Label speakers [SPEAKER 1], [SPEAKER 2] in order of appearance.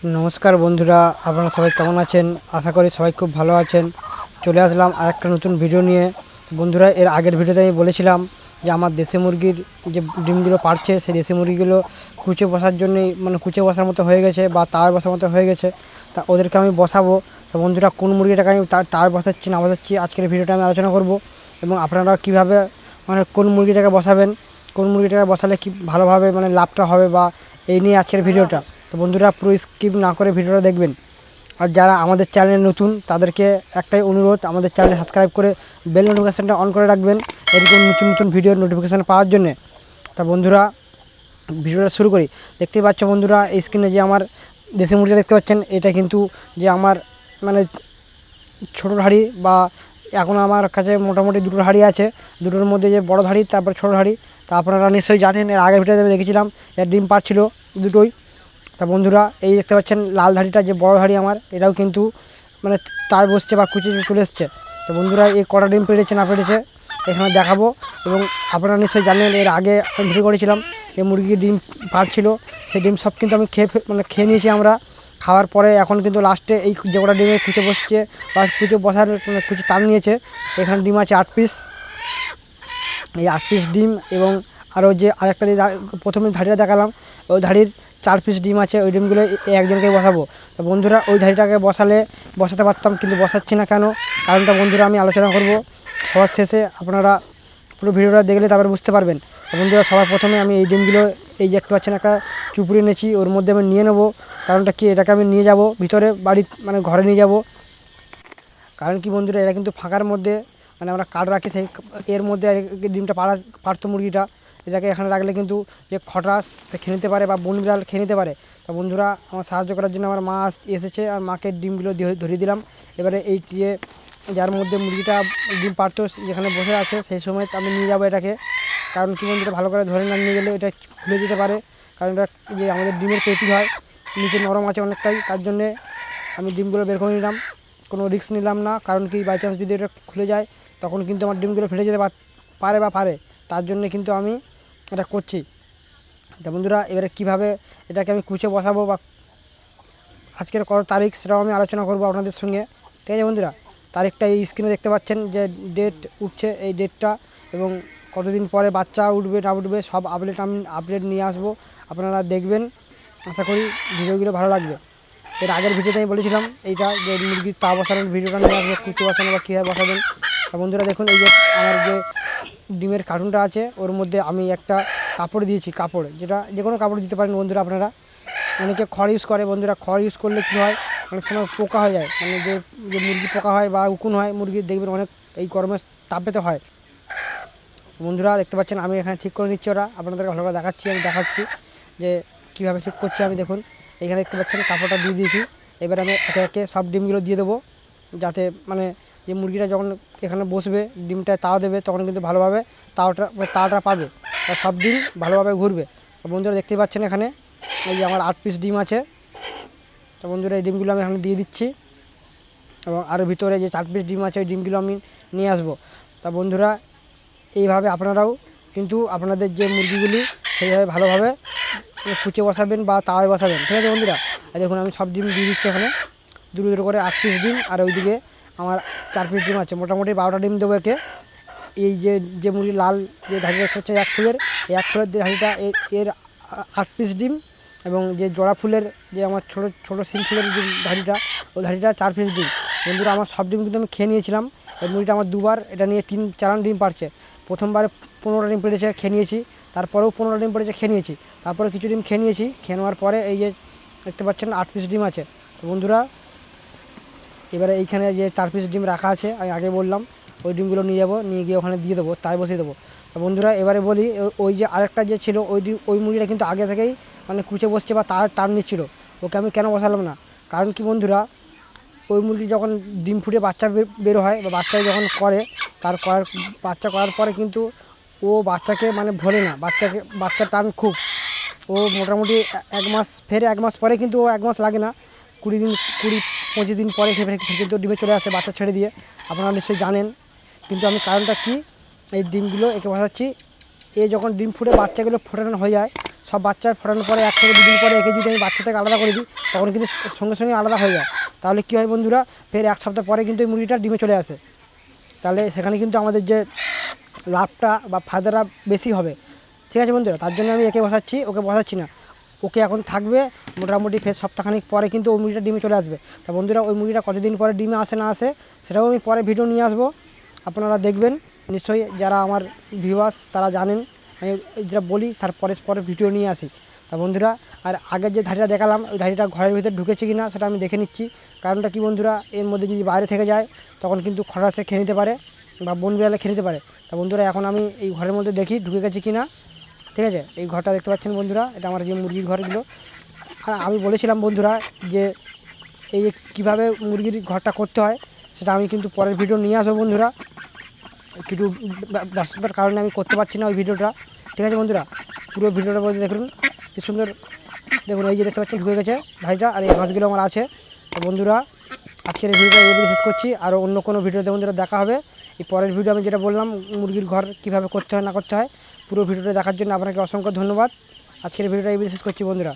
[SPEAKER 1] नमस्कार बंधुरा আপনারা সবাই কেমন আছেন আশা করি সবাই খুব ভালো আছেন। চলে আসলাম আরেকটা নতুন ভিডিও নিয়ে। বন্ধুরা এর আগের ভিডিওতে আমি বলেছিলাম যে আমার দেশি মুরগির যে ডিমগুলো পাড়ছে সেই দেশি মুরগিগুলো কুচে বসার জন্যই মানে কুচে বসার মতো হয়ে গেছে বা তার বসার মতো হয়ে গেছে। তা ওদেরকে আমি বসাবো। তো বন্ধুরা কোন মুরগিটাকে আমি তার বসাচ্ছি না বসাচ্ছি আজকের ভিডিওটা আমি আলোচনা করব এবং আপনারা কীভাবে মানে কোন মুরগিটাকে বসাবেন, কোন মুরগিটাকে বসালে কি ভালোভাবে মানে লাভটা হবে বা এই নিয়ে আজকের ভিডিওটা। তো বন্ধুরা পুরো স্কিপ না করে ভিডিওটা দেখবেন। আর যারা আমাদের চ্যানেলে নতুন তাদেরকে একটাই অনুরোধ, আমাদের চ্যানেল সাবস্ক্রাইব করে বেল নোটিফিকেশানটা অন করে রাখবেন এরকম নতুন নতুন ভিডিওর নোটিফিকেশান পাওয়ার জন্যে। তা বন্ধুরা ভিডিওটা শুরু করি। দেখতেই পাচ্ছ বন্ধুরা এই স্ক্রিনে যে আমার দেশি মুরগিটা দেখতে পাচ্ছেন, এটা কিন্তু যে আমার মানে ছোটো হাঁড়ি বা এখন আমার কাছে মোটামুটি দুটো হাঁড়ি আছে। দুটোর মধ্যে যে বড় হাঁড়ি তারপর ছোটো হাঁড়ি। তা আপনারা নিশ্চয়ই জানেন, এর আগের ভিডিওতে আমি দেখেছিলাম এর ডিম পাড়ছিল দুটোই। তা বন্ধুরা এই দেখতে পাচ্ছেন লাল ধাড়িটা যে বড় ধাড়ি আমার, এটাও কিন্তু মানে তার বসছে বা কুচি চলে এসছে। তো বন্ধুরা এই কটা ডিম পেড়েছে না পেড়েছে এখানে দেখাবো। এবং আপনারা নিশ্চয়ই জানেন এর আগে আমি ভিডিও করেছিলাম এই মুরগির ডিম পাড়ছিল, সেই ডিম সব কিন্তু আমি খেয়ে নিয়েছি আমরা। খাওয়ার পরে এখন কিন্তু লাস্টে এই যে কটা ডিমে কুচে বসছে বা কুচে বসার কুচে টান নিয়েছে, এখানে ডিম আছে 8 পিস। এই 8 পিস ডিম এবং আরও যে আরেকটা প্রথমে ধাড়িটা দেখালাম ওই ধাড়ির 4 পিস ডিম আছে। ওই ডিমগুলো একজনকে বসাবো। তো বন্ধুরা ওই ধাড়িটাকে বসাতে পারতাম, কিন্তু বসাচ্ছি না কেন, কারণটা বন্ধুরা আমি আলোচনা করব সবার শেষে। আপনারা পুরো ভিডিওটা দেখলে তারপরে বুঝতে পারবেন। তো বন্ধুরা সবার প্রথমে আমি এই ডিমগুলো এই যে একটু পাচ্ছেন একটা চুপড়ি এনেছি, ওর মধ্যে আমি নিয়ে নেবো। কারণটা কি, এটাকে আমি নিয়ে যাব ভিতরে বাড়ির মানে ঘরে নিয়ে যাব। কারণ কি বন্ধুরা এরা কিন্তু ফাঁকার মধ্যে মানে আমরা কাঠ রাখি, সেই এর মধ্যে ডিমটা পারতো মুরগিটা। এটাকে এখানে রাখলে কিন্তু যে খটাস সে খেয়ে নিতে পারে বা বন বিড়াল খেয়ে নিতে পারে। তা বন্ধুরা আমার সাহায্য করার জন্য আমার মা এসেছে আর মাকে ডিমগুলো ধরিয়ে দিলাম। এবারে এই যে যার মধ্যে মুরগিটা ডিম পারতো যেখানে বসে আছে সেই সময় আমি নিয়ে যাবো এটাকে। কারণ কি বন্ধুরা ভালো করে ধরে না নিয়ে গেলে এটা খুলে যেতে পারে। কারণ এটা যে আমাদের ডিমের পেটি হয় নিচে নরম আছে অনেকটাই, তার জন্যে আমি ডিমগুলো বের করে নিলাম, কোনো রিস্ক নিলাম না। কারণ কি বাই চান্স যদি এটা খুলে যায় তখন কিন্তু আমার ডিমগুলো ফেটে যেতে পারে, তার জন্য কিন্তু আমি এটা করছি। তা বন্ধুরা এবারে কীভাবে এটাকে আমি কুচে বসাবো বা আজকের কত তারিখ সেটাও আমি আলোচনা করবো আপনাদের সঙ্গে। ঠিক আছে বন্ধুরা, তারিখটা এই স্ক্রিনে দেখতে পাচ্ছেন যে ডেট উঠছে, এই ডেটটা এবং কতদিন পরে বাচ্চা উঠবে না উঠবে সব আপডেট নিয়ে আসবো, আপনারা দেখবেন। আশা করি ভিডিওগুলো ভালো লাগবে। এর আগের ভিডিওতে আমি বলেছিলাম এইটা যে মুরগির তা বসানোর ভিডিওটা নিয়ে আসবো, কুচি বসানো বা কীভাবে বসাবেন। তা বন্ধুরা দেখুন এই যে আমার যে ডিমের কার্টুনটা আছে ওর মধ্যে আমি একটা কাপড় দিয়েছি, কাপড় যেটা যে কোনো কাপড় দিতে পারেন বন্ধুরা আপনারা। অনেকে খড় ইউজ করে, বন্ধুরা খড় ইউজ করলে কী হয় অনেক সময় পোকা হয়ে যায়, মানে যে যে মুরগি পোকা হয় বা উকুন হয় মুরগির দেখবেন অনেক এই গরমের তাপেতে হয়। বন্ধুরা দেখতে পাচ্ছেন আমি এখানে ঠিক করে নিচ্ছি, ওরা আপনাদেরকে ভালো করে দেখাচ্ছি যে কীভাবে ঠিক করছি আমি। দেখুন এখানে দেখতে পাচ্ছেন কাপড়টা দিয়ে দিয়েছি। এবার আমি একে একে সব ডিমগুলো দিয়ে দেবো, যাতে মানে যে মুরগিটা যখন এখানে বসবে ডিমটা তাও দেবে তখন কিন্তু ভালোভাবে তাওটা পাবে আর সব ডিম ভালোভাবে ঘুরবে। তো বন্ধুরা দেখতেই পাচ্ছেন এখানে এই যে আমার 8 পিস ডিম আছে। তো বন্ধুরা এই ডিমগুলো আমি এখানে দিয়ে দিচ্ছি এবং আরও ভিতরে যে 4 পিস ডিম আছে ওই ডিমগুলো আমি নিয়ে আসবো। তা বন্ধুরা এইভাবে আপনারাও কিন্তু আপনাদের যে মুরগিগুলি সেইভাবে ভালোভাবে কুচে বসাবেন বা তাওয়ায় বসাবেন। ঠিক আছে বন্ধুরা, আর দেখুন আমি সব ডিম দিয়ে দিচ্ছি এখানে দুটো দুটো করে 8 পিস ডিম। আর ওইদিকে আমার 4 পিস ডিম আছে, মোটামুটি 12টা ডিম দেবো একে। এই যে মুরগি লাল যে ধাড়িটা হচ্ছে এক ফুলের, এই এক ফুলের যে ধাড়িটা এর 8 পিস ডিম এবং যে জোড়া ফুলের যে আমার ছোটো ছোটো সিম ফুলের যে ধাড়িটা ওই ধাড়িটা 4 পিস ডিম। বন্ধুরা আমার সব ডিম কিন্তু আমি খেয়ে নিয়েছিলাম। এই মুরগিটা আমার দুবার এটা নিয়ে 3-4 ডিম পারছে। প্রথমবারে 15টা ডিম পেড়েছে খেয়ে নিয়েছি, তারপরেও 15টা ডিম পেড়েছে খেয়ে নিয়েছি, তারপরে কিছু ডিম খেয়ে নিয়েছি। খেয়ে নেওয়ার পরে এই যে দেখতে পাচ্ছেন 8 পিস ডিম আছে। তো বন্ধুরা এবারে এইখানে যে 4 পিস ডিম রাখা আছে আমি আগে বললাম ওই ডিমগুলো নিয়ে যাবো, নিয়ে গিয়ে ওখানে দিয়ে দেবো, তাই বসিয়ে দেবো। তো বন্ধুরা এবারে বলি ওই যে আরেকটা যে ছিল ওই মুরগিটা কিন্তু আগে থেকেই মানে কুচে বসছে বা টান নিচ্ছিল, ওকে আমি কেন বসালাম না, কারণ কি বন্ধুরা ওই মুরগি যখন ডিম ফুটে বাচ্চা বের হয় বা বাচ্চা যখন করে বাচ্চা করার পরে কিন্তু ও বাচ্চাকে মানে ভোলে না, বাচ্চা টান খুব। ও মোটামুটি 1 মাস পরে কিন্তু ও 1 মাস লাগে না, 20-25 দিন পরে কিন্তু ডিমে চলে আসে বাচ্চা ছেড়ে দিয়ে, আপনারা নিশ্চয়ই জানেন। কিন্তু আমি কারণটা কি এই ডিমগুলো একে বসাচ্ছি, এ যখন ডিম ফুটে বাচ্চাগুলো ফোটানো হয়ে যায় সব বাচ্চা ফোটানোর পরে 1 থেকে 2 দিন পরে একে যদি আমি বাচ্চা থেকে আলাদা করে দিই তখন কিন্তু সঙ্গে সঙ্গে আলাদা হয়ে যায়। তাহলে কী হয় বন্ধুরা, ফের 1 সপ্তাহ পরে কিন্তু এই মুরগিটা ডিমে চলে আসে। তাহলে সেখানে কিন্তু আমাদের যে লাভটা বা ফায়দাটা বেশি হবে। ঠিক আছে বন্ধুরা, তার জন্য আমি একে বসাচ্ছি, ওকে বসাচ্ছি না। ওকে এখন থাকবে মোটামুটি ফের সপ্তাহখানিক পরে কিন্তু ওই মুরগিটা ডিমে চলে আসবে। তা বন্ধুরা ওই মুরগিটা কতদিন পরে ডিমে আসে না আসে সেটাও আমি পরে ভিডিও নিয়ে আসবো, আপনারা দেখবেন নিশ্চয়ই। যারা আমার ভিউয়ার্স তারা জানেন আমি যেটা বলি তার পরে ভিডিও নিয়ে আসি। তা বন্ধুরা আর আগের যে ধাড়িটা দেখালাম ওই ধাড়িটা ঘরের ভিতরে ঢুকেছে কি না সেটা আমি দেখে নিচ্ছি। কারণটা কি বন্ধুরা, এর মধ্যে যদি বাইরে থেকে যায় তখন কিন্তু খরাসে খেয়ে নিতে পারে বা বন বিড়ালে খেয়ে নিতে পারে। তা বন্ধুরা এখন আমি এই ঘরের মধ্যে দেখি ঢুকে গেছে কি না। ঠিক আছে, এই ঘরটা দেখতে পাচ্ছেন বন্ধুরা, এটা আমার যে মুরগির ঘরগুলো। আমি বলেছিলাম বন্ধুরা যে এই কীভাবে মুরগির ঘরটা করতে হয় সেটা আমি কিন্তু পরের ভিডিও নিয়ে আসবো বন্ধুরা। কিছু ব্যস্ততার কারণে আমি করতে পারছি না ওই ভিডিওটা। ঠিক আছে বন্ধুরা, পুরো ভিডিওটা বলতে দেখুন কি সুন্দর। দেখুন এই যে দেখতে পাচ্ছেন ঢুকে গেছে ভাইটা, আর এই হাঁসগুলো আমার আছে। তো বন্ধুরা আজকের এই ভিডিওটা এই শেষ করছি, আরও অন্য কোনো ভিডিওতে বন্ধুরা দেখা হবে। এই পরের ভিডিও আমি যেটা বললাম মুরগির ঘর কীভাবে করতে হয় না করতে হয়, পুরো ভিডিওটা দেখার জন্য আপনাকে অসংখ্য ধন্যবাদ। আজকের ভিডিওটা এই শেষ করছি বন্ধুরা।